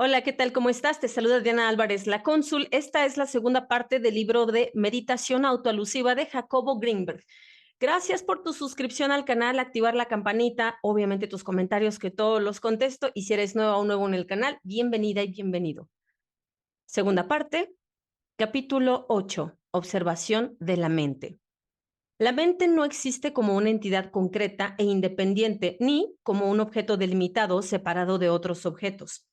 Hola, ¿qué tal? ¿Cómo estás? Te saluda Diana Álvarez, la cónsul. Esta es la segunda parte del libro de Meditación autoalusiva de Jacobo Greenberg. Gracias por tu suscripción al canal, activar la campanita, obviamente tus comentarios que todos los contesto y si eres nueva o nuevo en el canal, bienvenida y bienvenido. Segunda parte, capítulo 8, observación de la mente. La mente no existe como una entidad concreta e independiente ni como un objeto delimitado separado de otros objetos.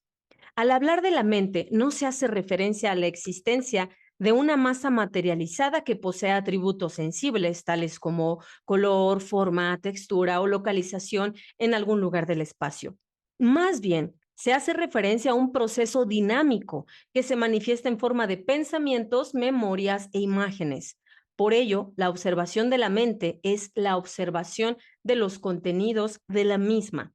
Al hablar de la mente, no se hace referencia a la existencia de una masa materializada que posee atributos sensibles, tales como color, forma, textura o localización en algún lugar del espacio. Más bien, se hace referencia a un proceso dinámico que se manifiesta en forma de pensamientos, memorias e imágenes. Por ello, la observación de la mente es la observación de los contenidos de la misma.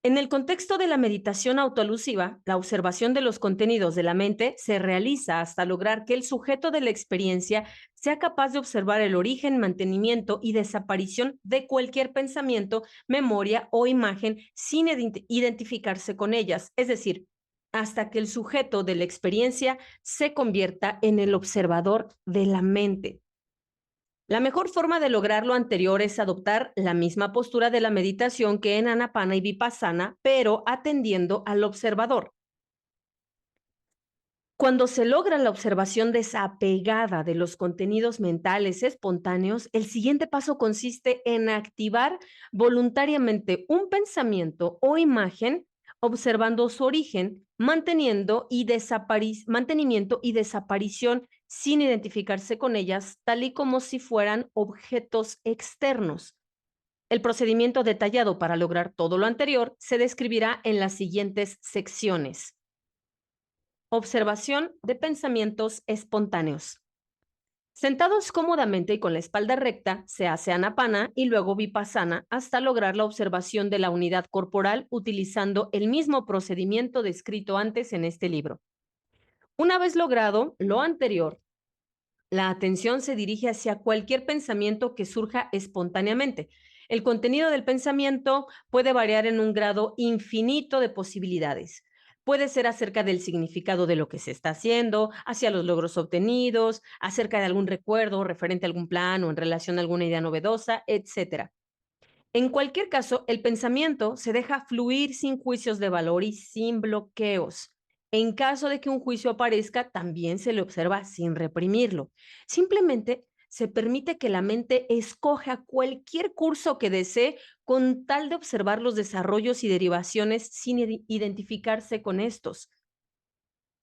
En el contexto de la meditación autoalusiva, la observación de los contenidos de la mente se realiza hasta lograr que el sujeto de la experiencia sea capaz de observar el origen, mantenimiento y desaparición de cualquier pensamiento, memoria o imagen sin identificarse con ellas, es decir, hasta que el sujeto de la experiencia se convierta en el observador de la mente. La mejor forma de lograr lo anterior es adoptar la misma postura de la meditación que en Anapana y Vipassana, pero atendiendo al observador. Cuando se logra la observación desapegada de los contenidos mentales espontáneos, el siguiente paso consiste en activar voluntariamente un pensamiento o imagen, observando su origen, mantenimiento y desaparición sin identificarse con ellas, tal y como si fueran objetos externos. El procedimiento detallado para lograr todo lo anterior se describirá en las siguientes secciones. Observación de pensamientos espontáneos. Sentados cómodamente y con la espalda recta, se hace anapana y luego vipassana hasta lograr la observación de la unidad corporal utilizando el mismo procedimiento descrito antes en este libro. Una vez logrado lo anterior, la atención se dirige hacia cualquier pensamiento que surja espontáneamente. El contenido del pensamiento puede variar en un grado infinito de posibilidades. Puede ser acerca del significado de lo que se está haciendo, hacia los logros obtenidos, acerca de algún recuerdo referente a algún plan o en relación a alguna idea novedosa, etc. En cualquier caso, el pensamiento se deja fluir sin juicios de valor y sin bloqueos. En caso de que un juicio aparezca, también se le observa sin reprimirlo. Simplemente se permite que la mente escoja cualquier curso que desee con tal de observar los desarrollos y derivaciones sin identificarse con estos.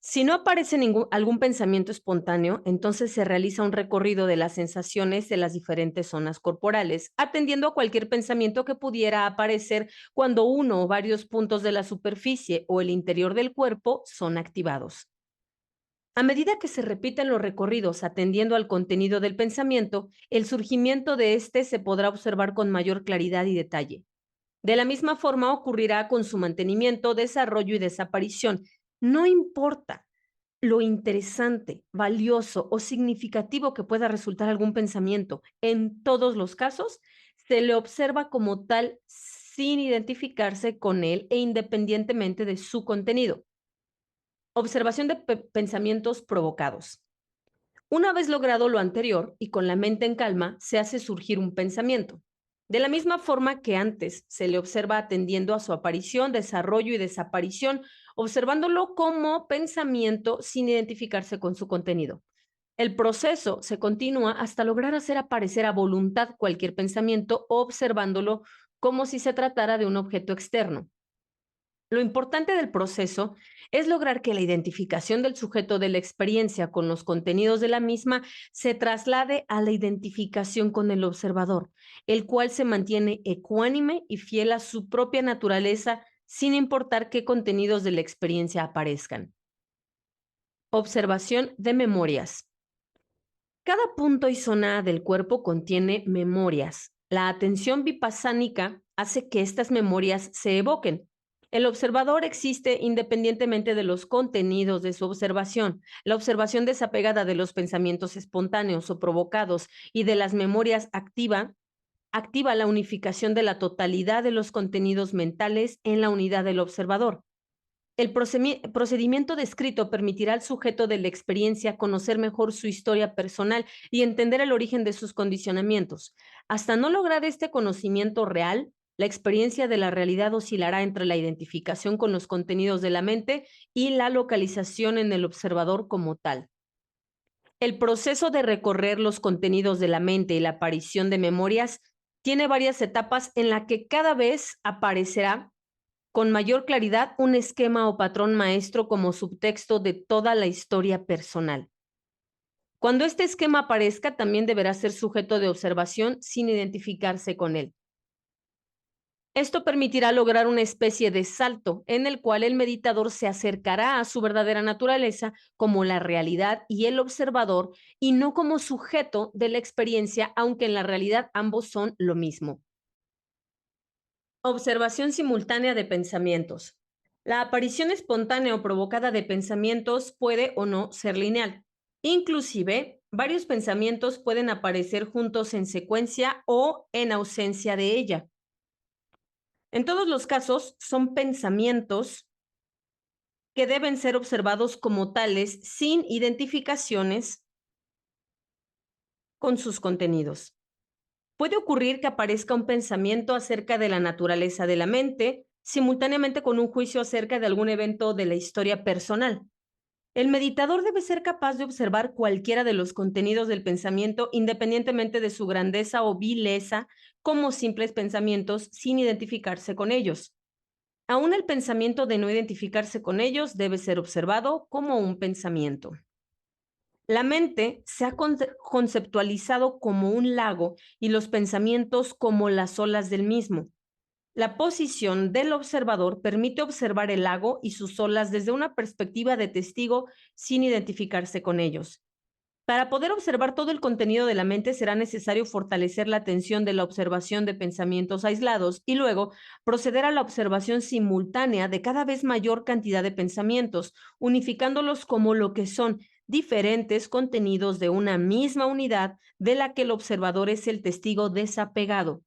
Si no aparece algún pensamiento espontáneo, entonces se realiza un recorrido de las sensaciones de las diferentes zonas corporales, atendiendo a cualquier pensamiento que pudiera aparecer cuando uno o varios puntos de la superficie o el interior del cuerpo son activados. A medida que se repiten los recorridos atendiendo al contenido del pensamiento, el surgimiento de éste se podrá observar con mayor claridad y detalle. De la misma forma ocurrirá con su mantenimiento, desarrollo y desaparición. No importa lo interesante, valioso o significativo que pueda resultar algún pensamiento. En todos los casos, se le observa como tal sin identificarse con él e independientemente de su contenido. Observación de pensamientos provocados. Una vez logrado lo anterior y con la mente en calma, se hace surgir un pensamiento. De la misma forma que antes se le observa atendiendo a su aparición, desarrollo y desaparición, observándolo como pensamiento sin identificarse con su contenido. El proceso se continúa hasta lograr hacer aparecer a voluntad cualquier pensamiento, observándolo como si se tratara de un objeto externo. Lo importante del proceso es lograr que la identificación del sujeto de la experiencia con los contenidos de la misma se traslade a la identificación con el observador, el cual se mantiene ecuánime y fiel a su propia naturaleza sin importar qué contenidos de la experiencia aparezcan. Observación de memorias. Cada punto y zona del cuerpo contiene memorias. La atención vipassánica hace que estas memorias se evoquen. El observador existe independientemente de los contenidos de su observación. La observación desapegada de los pensamientos espontáneos o provocados y de las memorias activa la unificación de la totalidad de los contenidos mentales en la unidad del observador. El procedimiento descrito permitirá al sujeto de la experiencia conocer mejor su historia personal y entender el origen de sus condicionamientos. Hasta no lograr este conocimiento real, la experiencia de la realidad oscilará entre la identificación con los contenidos de la mente y la localización en el observador como tal. El proceso de recorrer los contenidos de la mente y la aparición de memorias tiene varias etapas en la que cada vez aparecerá con mayor claridad un esquema o patrón maestro como subtexto de toda la historia personal. Cuando este esquema aparezca, también deberá ser sujeto de observación sin identificarse con él. Esto permitirá lograr una especie de salto en el cual el meditador se acercará a su verdadera naturaleza como la realidad y el observador y no como sujeto de la experiencia, aunque en la realidad ambos son lo mismo. Observación simultánea de pensamientos. La aparición espontánea o provocada de pensamientos puede o no ser lineal. Inclusive, varios pensamientos pueden aparecer juntos en secuencia o en ausencia de ella. En todos los casos, son pensamientos que deben ser observados como tales sin identificaciones con sus contenidos. Puede ocurrir que aparezca un pensamiento acerca de la naturaleza de la mente, simultáneamente con un juicio acerca de algún evento de la historia personal. El meditador debe ser capaz de observar cualquiera de los contenidos del pensamiento independientemente de su grandeza o vileza como simples pensamientos sin identificarse con ellos. Aún el pensamiento de no identificarse con ellos debe ser observado como un pensamiento. La mente se ha conceptualizado como un lago y los pensamientos como las olas del mismo. La posición del observador permite observar el lago y sus olas desde una perspectiva de testigo sin identificarse con ellos. Para poder observar todo el contenido de la mente será necesario fortalecer la atención de la observación de pensamientos aislados y luego proceder a la observación simultánea de cada vez mayor cantidad de pensamientos, unificándolos como lo que son diferentes contenidos de una misma unidad de la que el observador es el testigo desapegado.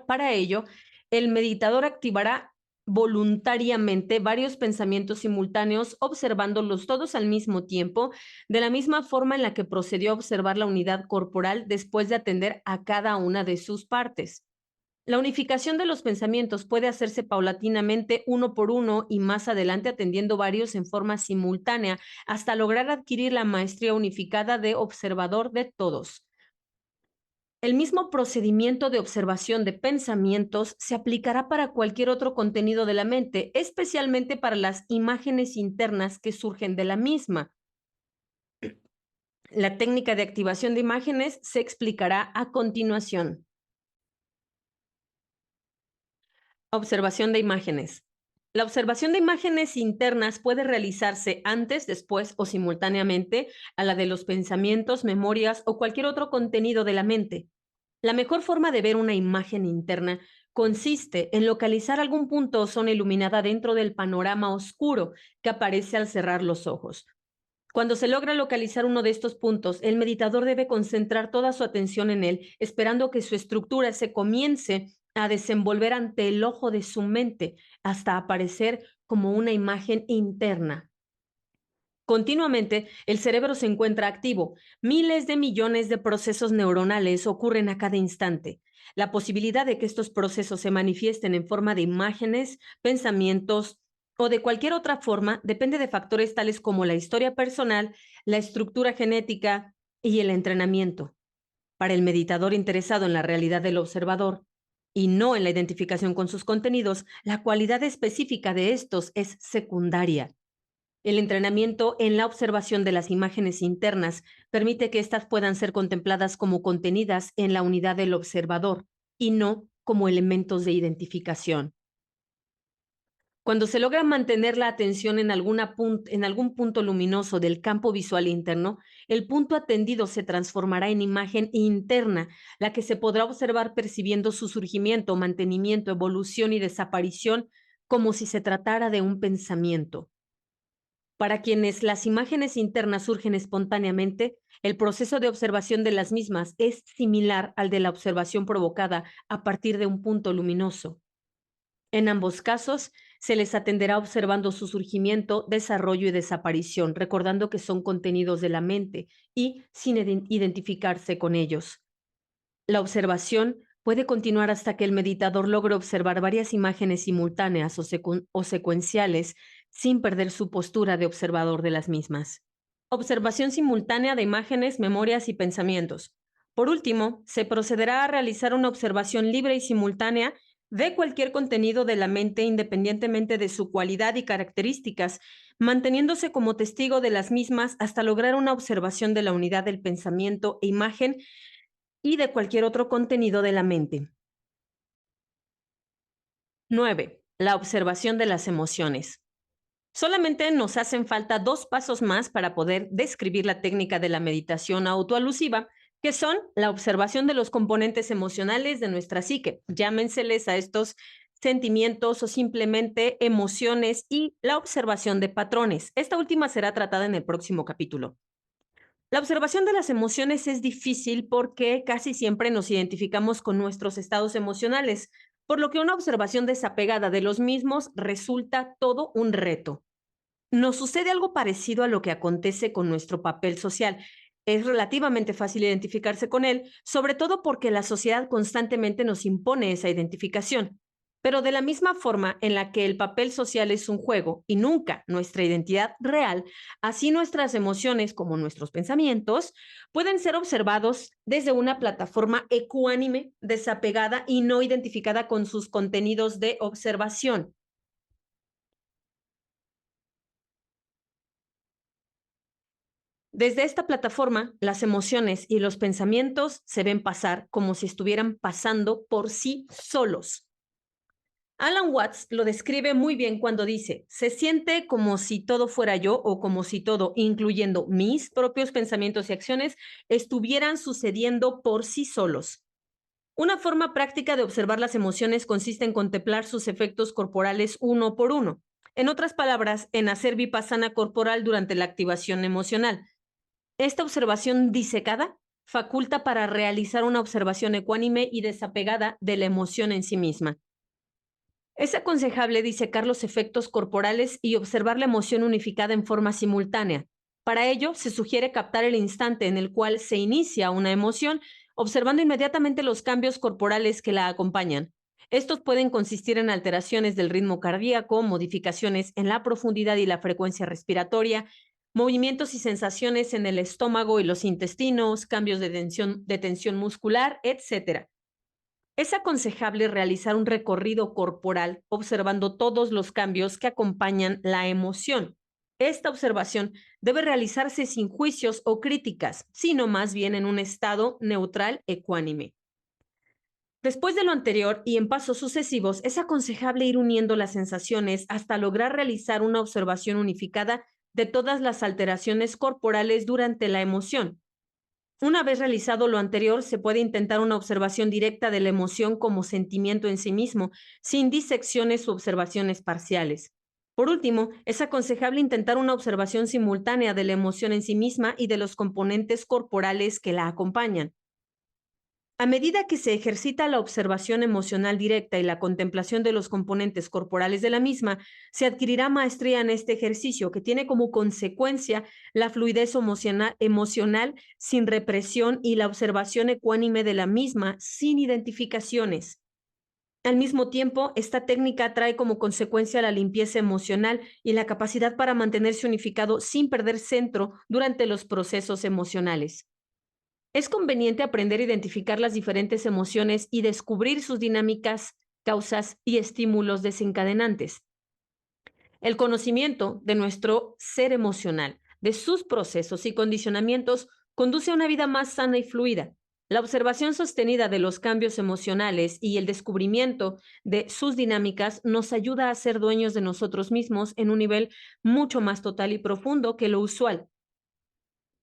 Para ello, el meditador activará voluntariamente varios pensamientos simultáneos, observándolos todos al mismo tiempo, de la misma forma en la que procedió a observar la unidad corporal después de atender a cada una de sus partes. La unificación de los pensamientos puede hacerse paulatinamente uno por uno y más adelante atendiendo varios en forma simultánea hasta lograr adquirir la maestría unificada de observador de todos. El mismo procedimiento de observación de pensamientos se aplicará para cualquier otro contenido de la mente, especialmente para las imágenes internas que surgen de la misma. La técnica de activación de imágenes se explicará a continuación. Observación de imágenes. La observación de imágenes internas puede realizarse antes, después o simultáneamente a la de los pensamientos, memorias o cualquier otro contenido de la mente. La mejor forma de ver una imagen interna consiste en localizar algún punto o zona iluminada dentro del panorama oscuro que aparece al cerrar los ojos. Cuando se logra localizar uno de estos puntos, el meditador debe concentrar toda su atención en él, esperando que su estructura se comience a desenvolver ante el ojo de su mente hasta aparecer como una imagen interna. Continuamente, el cerebro se encuentra activo. Miles de millones de procesos neuronales ocurren a cada instante. La posibilidad de que estos procesos se manifiesten en forma de imágenes, pensamientos o de cualquier otra forma depende de factores tales como la historia personal, la estructura genética y el entrenamiento. Para el meditador interesado en la realidad del observador y no en la identificación con sus contenidos, la cualidad específica de estos es secundaria. El entrenamiento en la observación de las imágenes internas permite que éstas puedan ser contempladas como contenidas en la unidad del observador y no como elementos de identificación. Cuando se logra mantener la atención en algún punto luminoso del campo visual interno, el punto atendido se transformará en imagen interna, la que se podrá observar percibiendo su surgimiento, mantenimiento, evolución y desaparición como si se tratara de un pensamiento. Para quienes las imágenes internas surgen espontáneamente, el proceso de observación de las mismas es similar al de la observación provocada a partir de un punto luminoso. En ambos casos, Se les atenderá observando su surgimiento, desarrollo y desaparición, recordando que son contenidos de la mente y sin identificarse con ellos. La observación puede continuar hasta que el meditador logre observar varias imágenes simultáneas o secuenciales sin perder su postura de observador de las mismas. Observación simultánea de imágenes, memorias y pensamientos. Por último, se procederá a realizar una observación libre y simultánea de cualquier contenido de la mente independientemente de su cualidad y características, manteniéndose como testigo de las mismas hasta lograr una observación de la unidad del pensamiento e imagen y de cualquier otro contenido de la mente. 9. La observación de las emociones. Solamente nos hacen falta 2 pasos más para poder describir la técnica de la meditación autoalusiva, que son la observación de los componentes emocionales de nuestra psique, llámenseles a estos sentimientos o simplemente emociones, y la observación de patrones. Esta última será tratada en el próximo capítulo. La observación de las emociones es difícil porque casi siempre nos identificamos con nuestros estados emocionales, por lo que una observación desapegada de los mismos resulta todo un reto. Nos sucede algo parecido a lo que acontece con nuestro papel social. Es relativamente fácil identificarse con él, sobre todo porque la sociedad constantemente nos impone esa identificación. Pero de la misma forma en la que el papel social es un juego y nunca nuestra identidad real, así nuestras emociones como nuestros pensamientos pueden ser observados desde una plataforma ecuánime, desapegada y no identificada con sus contenidos de observación. Desde esta plataforma, las emociones y los pensamientos se ven pasar como si estuvieran pasando por sí solos. Alan Watts lo describe muy bien cuando dice: se siente como si todo fuera yo, o como si todo, incluyendo mis propios pensamientos y acciones, estuvieran sucediendo por sí solos. Una forma práctica de observar las emociones consiste en contemplar sus efectos corporales uno por uno. En otras palabras, en hacer vipassana corporal durante la activación emocional. Esta observación disecada faculta para realizar una observación ecuánime y desapegada de la emoción en sí misma. Es aconsejable disecar los efectos corporales y observar la emoción unificada en forma simultánea. Para ello, se sugiere captar el instante en el cual se inicia una emoción, observando inmediatamente los cambios corporales que la acompañan. Estos pueden consistir en alteraciones del ritmo cardíaco, modificaciones en la profundidad y la frecuencia respiratoria, movimientos y sensaciones en el estómago y los intestinos, cambios de tensión muscular, etc. Es aconsejable realizar un recorrido corporal observando todos los cambios que acompañan la emoción. Esta observación debe realizarse sin juicios o críticas, sino más bien en un estado neutral ecuánime. Después de lo anterior y en pasos sucesivos, es aconsejable ir uniendo las sensaciones hasta lograr realizar una observación unificada de todas las alteraciones corporales durante la emoción. Una vez realizado lo anterior, se puede intentar una observación directa de la emoción como sentimiento en sí mismo, sin disecciones u observaciones parciales. Por último, es aconsejable intentar una observación simultánea de la emoción en sí misma y de los componentes corporales que la acompañan. A medida que se ejercita la observación emocional directa y la contemplación de los componentes corporales de la misma, se adquirirá maestría en este ejercicio, que tiene como consecuencia la fluidez emocional sin represión y la observación ecuánime de la misma sin identificaciones. Al mismo tiempo, esta técnica trae como consecuencia la limpieza emocional y la capacidad para mantenerse unificado sin perder centro durante los procesos emocionales. Es conveniente aprender a identificar las diferentes emociones y descubrir sus dinámicas, causas y estímulos desencadenantes. El conocimiento de nuestro ser emocional, de sus procesos y condicionamientos, conduce a una vida más sana y fluida. La observación sostenida de los cambios emocionales y el descubrimiento de sus dinámicas nos ayuda a ser dueños de nosotros mismos en un nivel mucho más total y profundo que lo usual.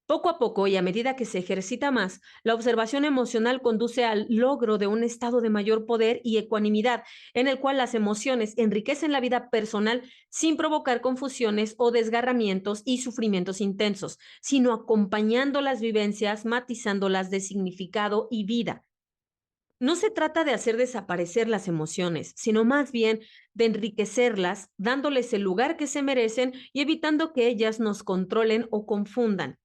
Poco a poco y a medida que se ejercita más, la observación emocional conduce al logro de un estado de mayor poder y ecuanimidad, en el cual las emociones enriquecen la vida personal sin provocar confusiones o desgarramientos y sufrimientos intensos, sino acompañando las vivencias, matizándolas de significado y vida. No se trata de hacer desaparecer las emociones, sino más bien de enriquecerlas, dándoles el lugar que se merecen y evitando que ellas nos controlen o confundan.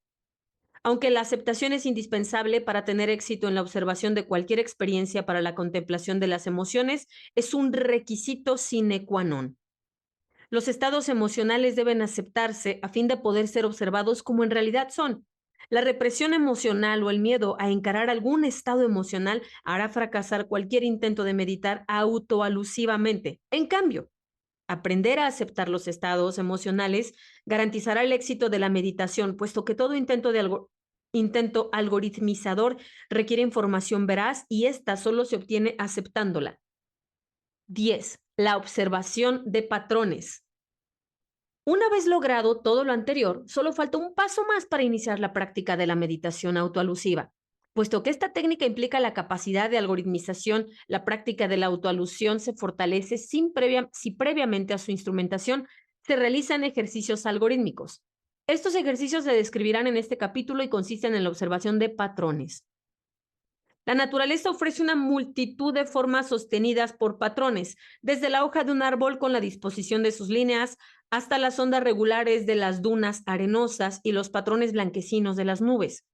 Aunque la aceptación es indispensable para tener éxito en la observación de cualquier experiencia para la contemplación de las emociones, es un requisito sine qua non. Los estados emocionales deben aceptarse a fin de poder ser observados como en realidad son. La represión emocional o el miedo a encarar algún estado emocional hará fracasar cualquier intento de meditar autoalusivamente. En cambio, aprender a aceptar los estados emocionales garantizará el éxito de la meditación, puesto que todo intento algoritmizador requiere información veraz y esta solo se obtiene aceptándola. 10. La observación de patrones. Una vez logrado todo lo anterior, solo falta un paso más para iniciar la práctica de la meditación autoalusiva. Puesto que esta técnica implica la capacidad de algoritmización, la práctica de la autoalusión se fortalece si previamente a su instrumentación se realizan ejercicios algorítmicos. Estos ejercicios se describirán en este capítulo y consisten en la observación de patrones. La naturaleza ofrece una multitud de formas sostenidas por patrones, desde la hoja de un árbol con la disposición de sus líneas hasta las ondas regulares de las dunas arenosas y los patrones blanquecinos de las nubes.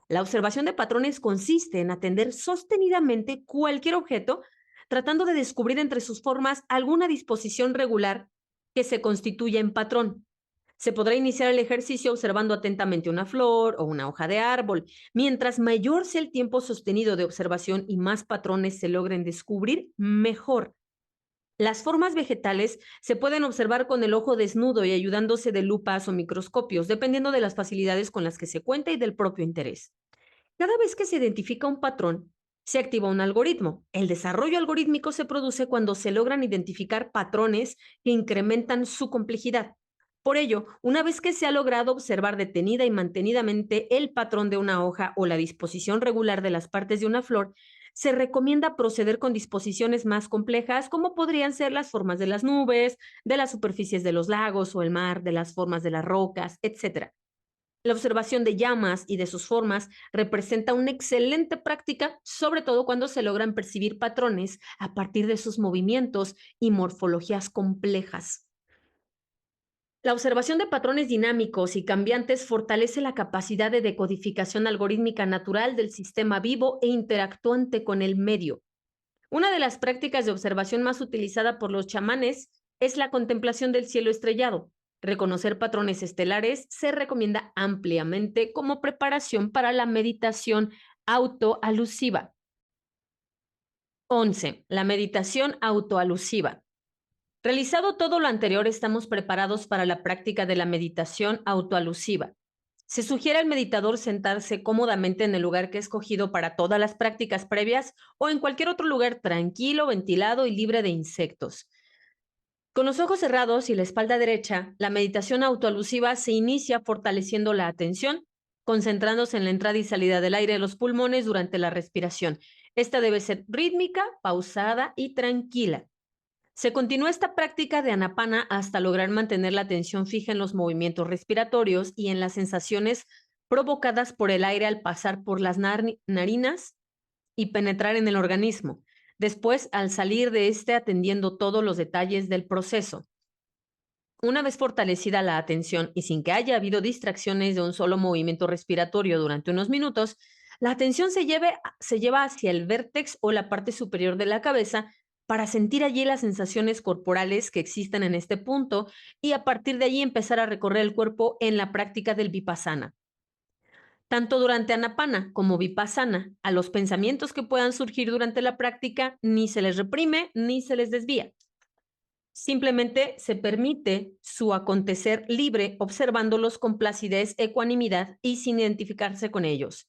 La observación de patrones consiste en atender sostenidamente cualquier objeto, tratando de descubrir entre sus formas alguna disposición regular que se constituya en patrón. Se podrá iniciar el ejercicio observando atentamente una flor o una hoja de árbol. Mientras mayor sea el tiempo sostenido de observación y más patrones se logren descubrir, mejor. Las formas vegetales se pueden observar con el ojo desnudo y ayudándose de lupas o microscopios, dependiendo de las facilidades con las que se cuenta y del propio interés. Cada vez que se identifica un patrón, se activa un algoritmo. El desarrollo algorítmico se produce cuando se logran identificar patrones que incrementan su complejidad. Por ello, una vez que se ha logrado observar detenida y mantenidamente el patrón de una hoja o la disposición regular de las partes de una flor, se recomienda proceder con disposiciones más complejas, como podrían ser las formas de las nubes, de las superficies de los lagos o el mar, de las formas de las rocas, etc. La observación de llamas y de sus formas representa una excelente práctica, sobre todo cuando se logran percibir patrones a partir de sus movimientos y morfologías complejas. La observación de patrones dinámicos y cambiantes fortalece la capacidad de decodificación algorítmica natural del sistema vivo e interactuante con el medio. Una de las prácticas de observación más utilizada por los chamanes es la contemplación del cielo estrellado. Reconocer patrones estelares se recomienda ampliamente como preparación para la meditación autoalusiva. 11. La meditación autoalusiva. Realizado todo lo anterior, estamos preparados para la práctica de la meditación autoalusiva. Se sugiere al meditador sentarse cómodamente en el lugar que he escogido para todas las prácticas previas o en cualquier otro lugar tranquilo, ventilado y libre de insectos. Con los ojos cerrados y la espalda derecha, la meditación autoalusiva se inicia fortaleciendo la atención, concentrándose en la entrada y salida del aire de los pulmones durante la respiración. Esta debe ser rítmica, pausada y tranquila. Se continúa esta práctica de anapana hasta lograr mantener la atención fija en los movimientos respiratorios y en las sensaciones provocadas por el aire al pasar por las narinas y penetrar en el organismo. Después, al salir de este, atendiendo todos los detalles del proceso. Una vez fortalecida la atención y sin que haya habido distracciones de un solo movimiento respiratorio durante unos minutos, la atención se lleva hacia el vértex o la parte superior de la cabeza para sentir allí las sensaciones corporales que existen en este punto y a partir de allí empezar a recorrer el cuerpo en la práctica del vipassana. Tanto durante Anapana como Vipassana, a los pensamientos que puedan surgir durante la práctica ni se les reprime ni se les desvía. Simplemente se permite su acontecer libre, observándolos con placidez, ecuanimidad y sin identificarse con ellos.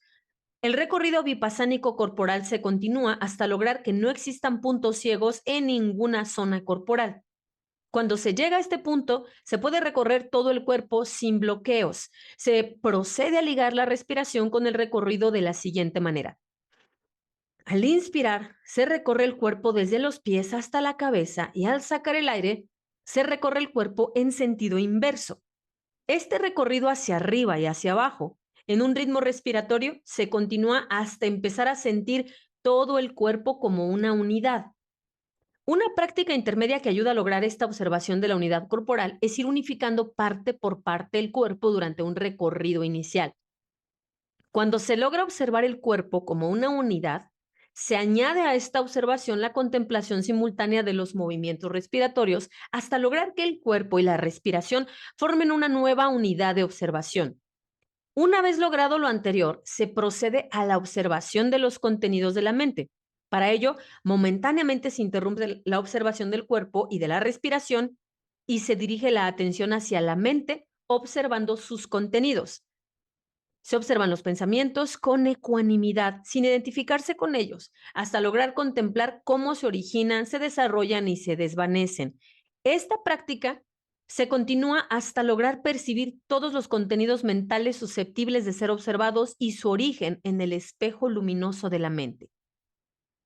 El recorrido vipassánico corporal se continúa hasta lograr que no existan puntos ciegos en ninguna zona corporal. Cuando se llega a este punto, se puede recorrer todo el cuerpo sin bloqueos. Se procede a ligar la respiración con el recorrido de la siguiente manera. Al inspirar, se recorre el cuerpo desde los pies hasta la cabeza y al sacar el aire, se recorre el cuerpo en sentido inverso. Este recorrido hacia arriba y hacia abajo, en un ritmo respiratorio, se continúa hasta empezar a sentir todo el cuerpo como una unidad. Una práctica intermedia que ayuda a lograr esta observación de la unidad corporal es ir unificando parte por parte el cuerpo durante un recorrido inicial. Cuando se logra observar el cuerpo como una unidad, se añade a esta observación la contemplación simultánea de los movimientos respiratorios hasta lograr que el cuerpo y la respiración formen una nueva unidad de observación. Una vez logrado lo anterior, se procede a la observación de los contenidos de la mente. Para ello, momentáneamente se interrumpe la observación del cuerpo y de la respiración y se dirige la atención hacia la mente observando sus contenidos. Se observan los pensamientos con ecuanimidad, sin identificarse con ellos, hasta lograr contemplar cómo se originan, se desarrollan y se desvanecen. Esta práctica se continúa hasta lograr percibir todos los contenidos mentales susceptibles de ser observados y su origen en el espejo luminoso de la mente.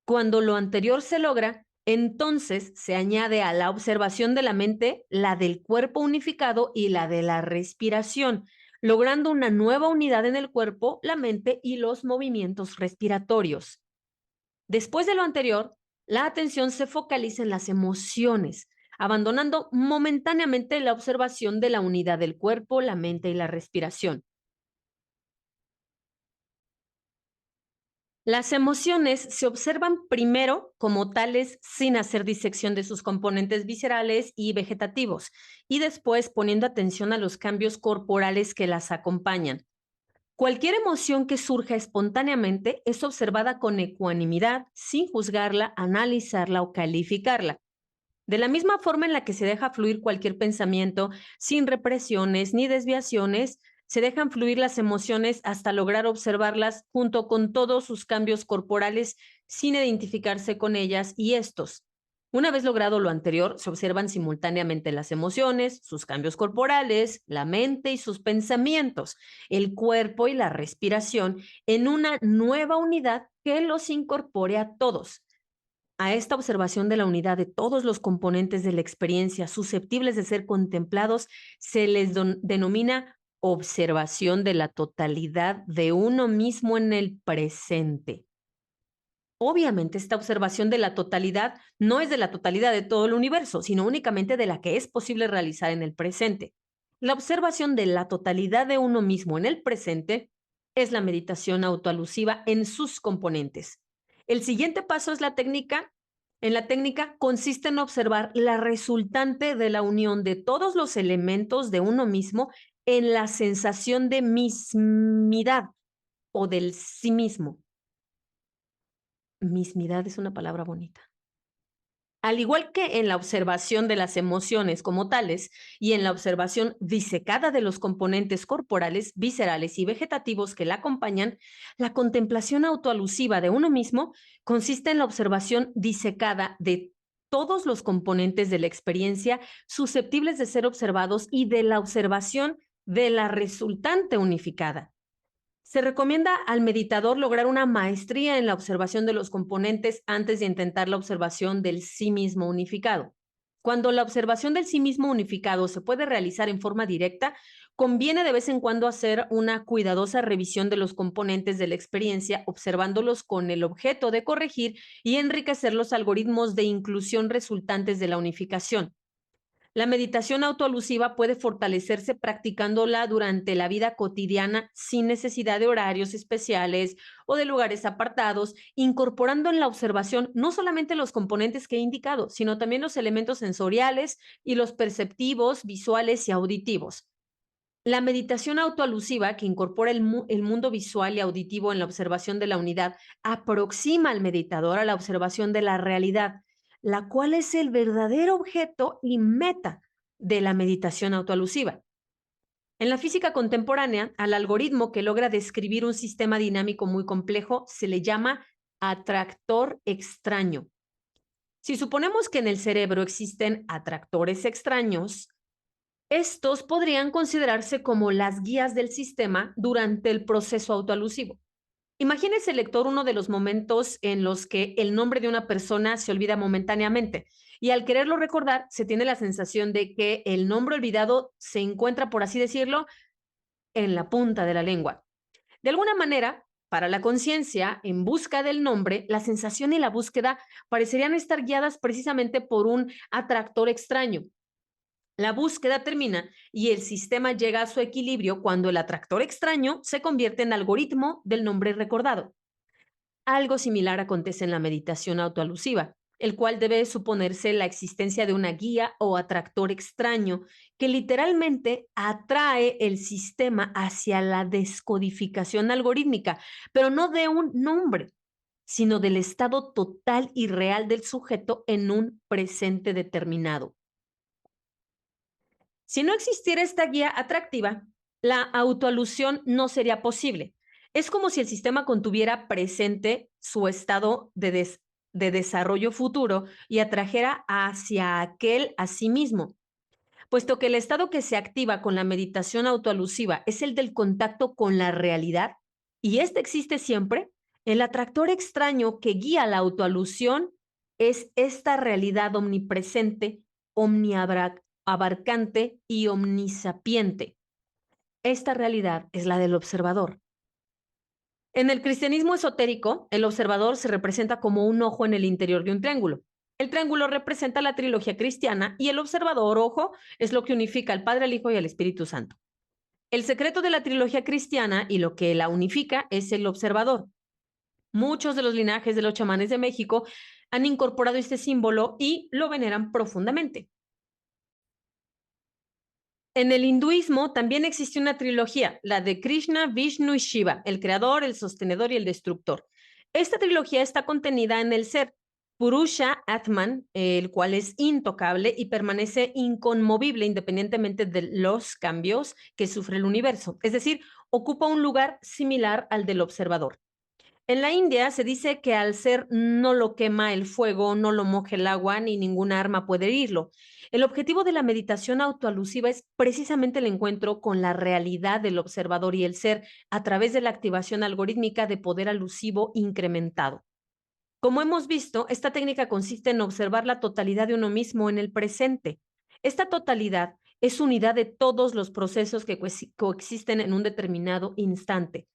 Cuando lo anterior se logra, entonces se añade a la observación de la mente la del cuerpo unificado y la de la respiración, logrando una nueva unidad en el cuerpo, la mente y los movimientos respiratorios. Después de lo anterior, la atención se focaliza en las emociones, abandonando momentáneamente la observación de la unidad del cuerpo, la mente y la respiración. Las emociones se observan primero como tales sin hacer disección de sus componentes viscerales y vegetativos, y después poniendo atención a los cambios corporales que las acompañan. Cualquier emoción que surja espontáneamente es observada con ecuanimidad, sin juzgarla, analizarla o calificarla. De la misma forma en la que se deja fluir cualquier pensamiento, sin represiones ni desviaciones, se dejan fluir las emociones hasta lograr observarlas junto con todos sus cambios corporales sin identificarse con ellas y estos. Una vez logrado lo anterior, se observan simultáneamente las emociones, sus cambios corporales, la mente y sus pensamientos, el cuerpo y la respiración en una nueva unidad que los incorpore a todos. A esta observación de la unidad de todos los componentes de la experiencia susceptibles de ser contemplados se les denomina observación de la totalidad de uno mismo en el presente. Obviamente, esta observación de la totalidad no es de la totalidad de todo el universo, sino únicamente de la que es posible realizar en el presente. La observación de la totalidad de uno mismo en el presente es la meditación autoalusiva en sus componentes. El siguiente paso es la técnica. En la técnica consiste en observar la resultante de la unión de todos los elementos de uno mismo en la sensación de mismidad o del sí mismo. Mismidad es una palabra bonita. Al igual que en la observación de las emociones como tales y en la observación disecada de los componentes corporales, viscerales y vegetativos que la acompañan, la contemplación autoalusiva de uno mismo consiste en la observación disecada de todos los componentes de la experiencia susceptibles de ser observados y de la observación de la resultante unificada. Se recomienda al meditador lograr una maestría en la observación de los componentes antes de intentar la observación del sí mismo unificado. Cuando la observación del sí mismo unificado se puede realizar en forma directa, conviene de vez en cuando hacer una cuidadosa revisión de los componentes de la experiencia, observándolos con el objeto de corregir y enriquecer los algoritmos de inclusión resultantes de la unificación. La meditación autoalusiva puede fortalecerse practicándola durante la vida cotidiana sin necesidad de horarios especiales o de lugares apartados, incorporando en la observación no solamente los componentes que he indicado, sino también los elementos sensoriales y los perceptivos, visuales y auditivos. La meditación autoalusiva, que incorpora el mundo visual y auditivo en la observación de la unidad, aproxima al meditador a la observación de la realidad, la cual es el verdadero objeto y meta de la meditación autoalusiva. En la física contemporánea, al algoritmo que logra describir un sistema dinámico muy complejo se le llama atractor extraño. Si suponemos que en el cerebro existen atractores extraños, estos podrían considerarse como las guías del sistema durante el proceso autoalusivo. Imagínese, lector, uno de los momentos en los que el nombre de una persona se olvida momentáneamente y al quererlo recordar se tiene la sensación de que el nombre olvidado se encuentra, por así decirlo, en la punta de la lengua. De alguna manera, Para la conciencia, en busca del nombre, la sensación y la búsqueda parecerían estar guiadas precisamente por un atractor extraño. La búsqueda termina y el sistema llega a su equilibrio cuando el atractor extraño se convierte en algoritmo del nombre recordado. Algo similar acontece en la meditación autoalusiva, el cual debe suponerse la existencia de una guía o atractor extraño que literalmente atrae el sistema hacia la descodificación algorítmica, pero no de un nombre, sino del estado total y real del sujeto en un presente determinado. Si no existiera esta guía atractiva, la autoalusión no sería posible. Es como si el sistema contuviera presente su estado de desarrollo futuro y atrajera hacia aquel a sí mismo. Puesto que el estado que se activa con la meditación autoalusiva es el del contacto con la realidad, y este existe siempre, el atractor extraño que guía la autoalusión es esta realidad omnipresente, omniabarcante y omnisapiente. Esta realidad es la del observador. En el cristianismo esotérico, el observador se representa como un ojo en el interior de un triángulo. El triángulo representa la trilogía cristiana y el observador, ojo, es lo que unifica al Padre, al Hijo y al Espíritu Santo. El secreto de la trilogía cristiana y lo que la unifica es el observador. Muchos de los linajes de los chamanes de México han incorporado este símbolo y lo veneran profundamente. En el hinduismo también existe una trilogía, la de Krishna, Vishnu y Shiva, el creador, el sostenedor y el destructor. Esta trilogía está contenida en el ser Purusha Atman, el cual es intocable y permanece inconmovible independientemente de los cambios que sufre el universo. Es decir, ocupa un lugar similar al del observador. En la India se dice que al ser no lo quema el fuego, no lo moja el agua, ni ninguna arma puede herirlo. El objetivo de la meditación autoalusiva es precisamente el encuentro con la realidad del observador y el ser a través de la activación algorítmica de poder alusivo incrementado. Como hemos visto, esta técnica consiste en observar la totalidad de uno mismo en el presente. Esta totalidad es unidad de todos los procesos que coexisten en un determinado instante.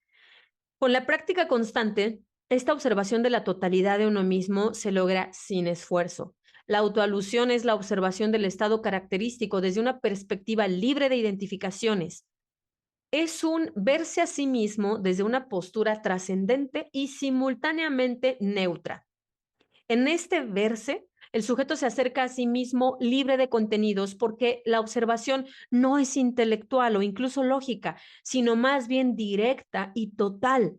Con la práctica constante, esta observación de la totalidad de uno mismo se logra sin esfuerzo. La autoalusión es la observación del estado característico desde una perspectiva libre de identificaciones. Es un verse a sí mismo desde una postura trascendente y simultáneamente neutra. En este verse, el sujeto se acerca a sí mismo libre de contenidos porque la observación no es intelectual o incluso lógica, sino más bien directa y total.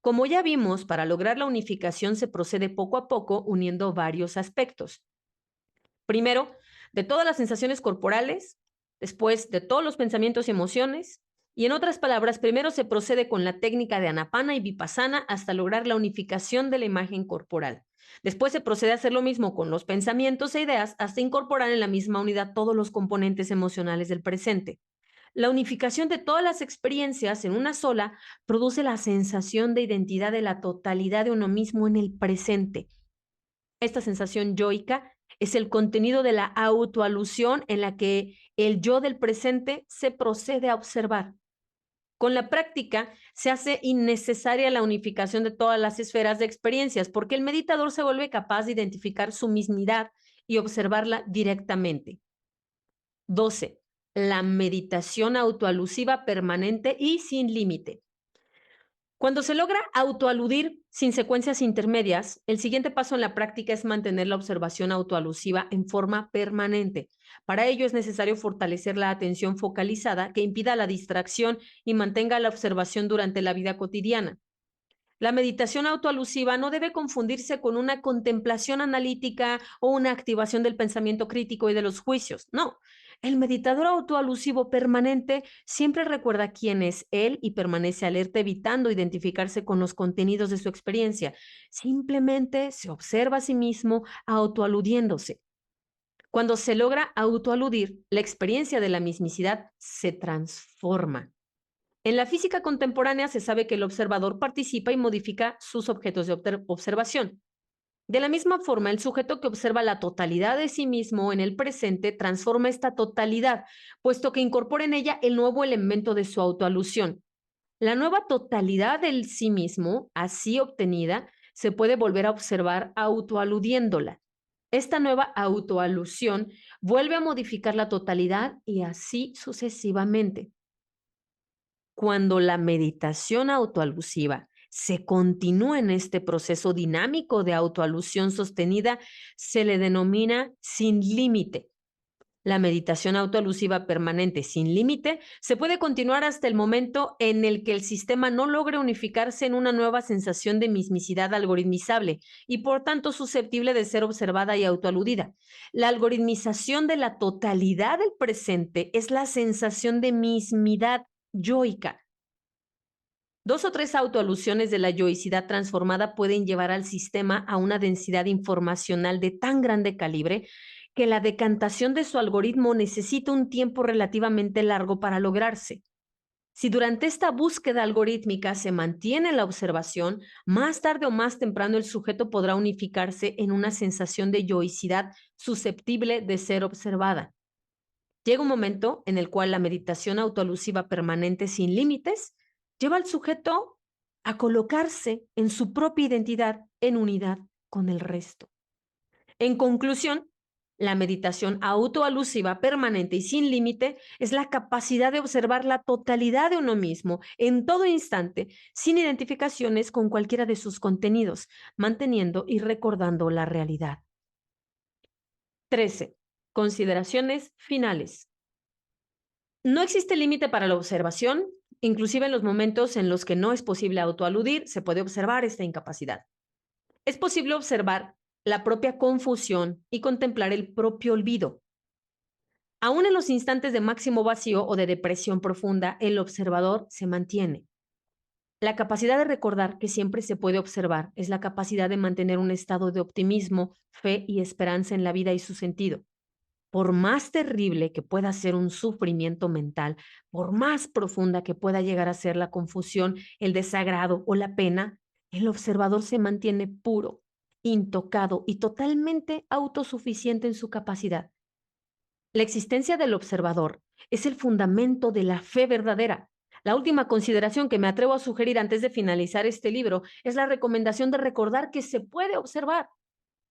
Como ya vimos, para lograr la unificación se procede poco a poco uniendo varios aspectos. Primero, de todas las sensaciones corporales, después de todos los pensamientos y emociones, y en otras palabras, primero se procede con la técnica de Anapana y Vipassana hasta lograr la unificación de la imagen corporal. Después se procede a hacer lo mismo con los pensamientos e ideas hasta incorporar en la misma unidad todos los componentes emocionales del presente. La unificación de todas las experiencias en una sola produce la sensación de identidad de la totalidad de uno mismo en el presente. Esta sensación yoica es el contenido de la autoalusión en la que el yo del presente se procede a observar. Con la práctica se hace innecesaria la unificación de todas las esferas de experiencias porque el meditador se vuelve capaz de identificar su mismidad y observarla directamente. 12. La meditación autoalusiva permanente y sin límite. Cuando se logra autoaludir sin secuencias intermedias, el siguiente paso en la práctica es mantener la observación autoalusiva en forma permanente. Para ello es necesario fortalecer la atención focalizada que impida la distracción y mantenga la observación durante la vida cotidiana. La meditación autoalusiva no debe confundirse con una contemplación analítica o una activación del pensamiento crítico y de los juicios. No, el meditador autoalusivo permanente siempre recuerda quién es él y permanece alerta evitando identificarse con los contenidos de su experiencia. Simplemente se observa a sí mismo autoaludiéndose. Cuando se logra autoaludir, la experiencia de la mismicidad se transforma. En la física contemporánea se sabe que el observador participa y modifica sus objetos de observación. De la misma forma, el sujeto que observa la totalidad de sí mismo en el presente transforma esta totalidad, puesto que incorpora en ella el nuevo elemento de su autoalusión. La nueva totalidad del sí mismo, así obtenida, se puede volver a observar autoaludiéndola. Esta nueva autoalusión vuelve a modificar la totalidad y así sucesivamente. Cuando la meditación autoalusiva se continúa en este proceso dinámico de autoalusión sostenida, se le denomina sin límite. La meditación autoalusiva permanente sin límite se puede continuar hasta el momento en el que el sistema no logre unificarse en una nueva sensación de mismicidad algoritmizable y por tanto susceptible de ser observada y autoaludida. La algoritmización de la totalidad del presente es la sensación de mismidad yoica. 2 o 3 autoalusiones de la yoicidad transformada pueden llevar al sistema a una densidad informacional de tan grande calibre que la decantación de su algoritmo necesita un tiempo relativamente largo para lograrse. Si durante esta búsqueda algorítmica se mantiene la observación, más tarde o más temprano el sujeto podrá unificarse en una sensación de yoicidad susceptible de ser observada. Llega un momento en el cual la meditación autoalusiva permanente sin límites lleva al sujeto a colocarse en su propia identidad en unidad con el resto. En conclusión, la meditación autoalusiva permanente y sin límite es la capacidad de observar la totalidad de uno mismo en todo instante, sin identificaciones con cualquiera de sus contenidos, manteniendo y recordando la realidad. 13. Consideraciones finales. No existe límite para la observación, inclusive en los momentos en los que no es posible autoaludir, se puede observar esta incapacidad. Es posible observar la propia confusión y contemplar el propio olvido. Aún en los instantes de máximo vacío o de depresión profunda, el observador se mantiene. La capacidad de recordar que siempre se puede observar es la capacidad de mantener un estado de optimismo, fe y esperanza en la vida y su sentido. Por más terrible que pueda ser un sufrimiento mental, por más profunda que pueda llegar a ser la confusión, el desagrado o la pena, el observador se mantiene puro, intocado y totalmente autosuficiente en su capacidad. La existencia del observador es el fundamento de la fe verdadera. La última consideración que me atrevo a sugerir antes de finalizar este libro es la recomendación de recordar que se puede observar.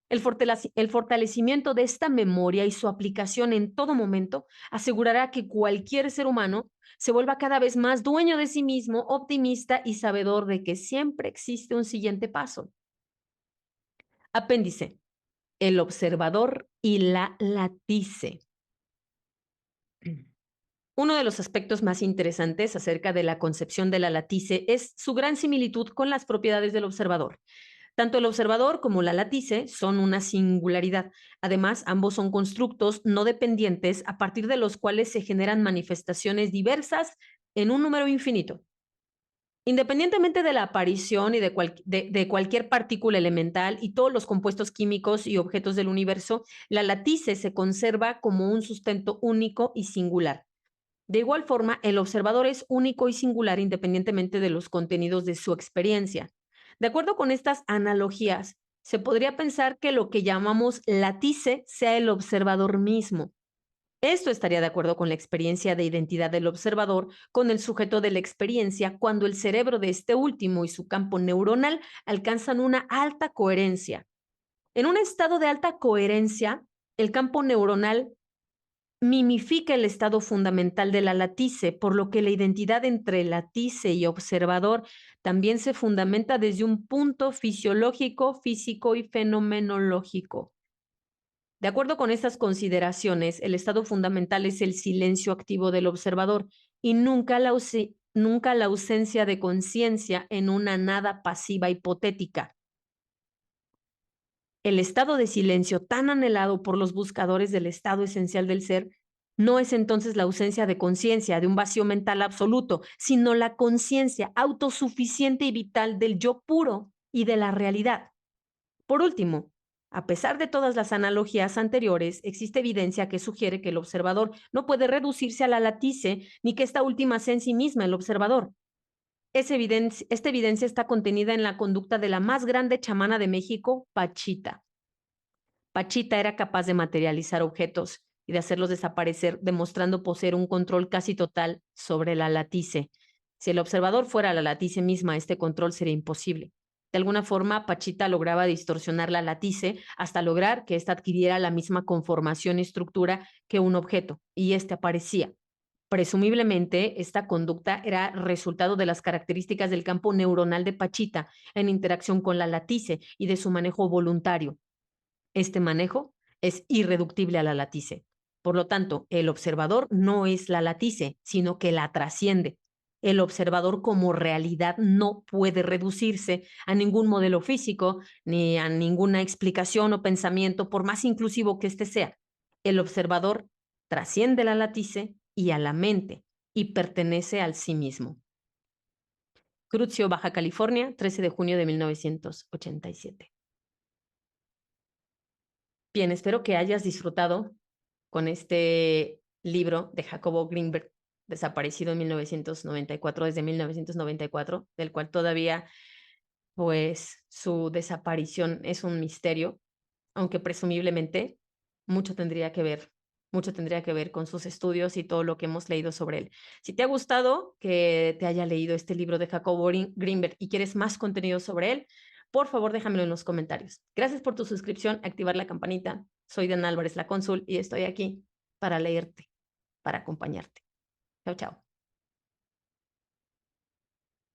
El fortalecimiento de esta memoria y su aplicación en todo momento asegurará que cualquier ser humano se vuelva cada vez más dueño de sí mismo, optimista y sabedor de que siempre existe un siguiente paso. Apéndice: el observador y la latice. Uno de los aspectos más interesantes acerca de la concepción de la latice es su gran similitud con las propiedades del observador. Tanto el observador como la latice son una singularidad. Además, ambos son constructos no dependientes a partir de los cuales se generan manifestaciones diversas en un número infinito. Independientemente de la aparición y de cualquier partícula elemental y todos los compuestos químicos y objetos del universo, la latice se conserva como un sustento único y singular. De igual forma, el observador es único y singular independientemente de los contenidos de su experiencia. De acuerdo con estas analogías, se podría pensar que lo que llamamos latice sea el observador mismo. Esto estaría de acuerdo con la experiencia de identidad del observador con el sujeto de la experiencia cuando el cerebro de este último y su campo neuronal alcanzan una alta coherencia. En un estado de alta coherencia, el campo neuronal mimifica el estado fundamental de la latice, por lo que la identidad entre latice y observador también se fundamenta desde un punto fisiológico, físico y fenomenológico. De acuerdo con estas consideraciones, el estado fundamental es el silencio activo del observador y nunca la ausencia de conciencia en una nada pasiva hipotética. El estado de silencio tan anhelado por los buscadores del estado esencial del ser no es entonces la ausencia de conciencia, de un vacío mental absoluto, sino la conciencia autosuficiente y vital del yo puro y de la realidad. Por último, a pesar de todas las analogías anteriores, existe evidencia que sugiere que el observador no puede reducirse a la latice ni que esta última sea en sí misma el observador. Esta evidencia está contenida en la conducta de la más grande chamana de México, Pachita. Pachita era capaz de materializar objetos y de hacerlos desaparecer, demostrando poseer un control casi total sobre la latice. Si el observador fuera la latice misma, este control sería imposible. De alguna forma, Pachita lograba distorsionar la latice hasta lograr que ésta adquiriera la misma conformación y estructura que un objeto, y éste aparecía. Presumiblemente, esta conducta era resultado de las características del campo neuronal de Pachita en interacción con la latice y de su manejo voluntario. Este manejo es irreductible a la latice. Por lo tanto, el observador no es la latice, sino que la trasciende. El observador como realidad no puede reducirse a ningún modelo físico ni a ninguna explicación o pensamiento, por más inclusivo que éste sea. El observador trasciende la latice y a la mente y pertenece al sí mismo. Crucio, Baja California, 13 de junio de 1987. Bien, espero que hayas disfrutado con este libro de Jacobo Greenberg, desaparecido en 1994, desde 1994, del cual todavía, pues, su desaparición es un misterio, aunque presumiblemente mucho tendría que ver, mucho tendría que ver con sus estudios y todo lo que hemos leído sobre él. Si te ha gustado que te haya leído este libro de Jacobo Greenberg y quieres más contenido sobre él, por favor déjamelo en los comentarios. Gracias por tu suscripción, activar la campanita. Soy Diana Álvarez, la cónsul, y estoy aquí para leerte, para acompañarte. Chao, chao.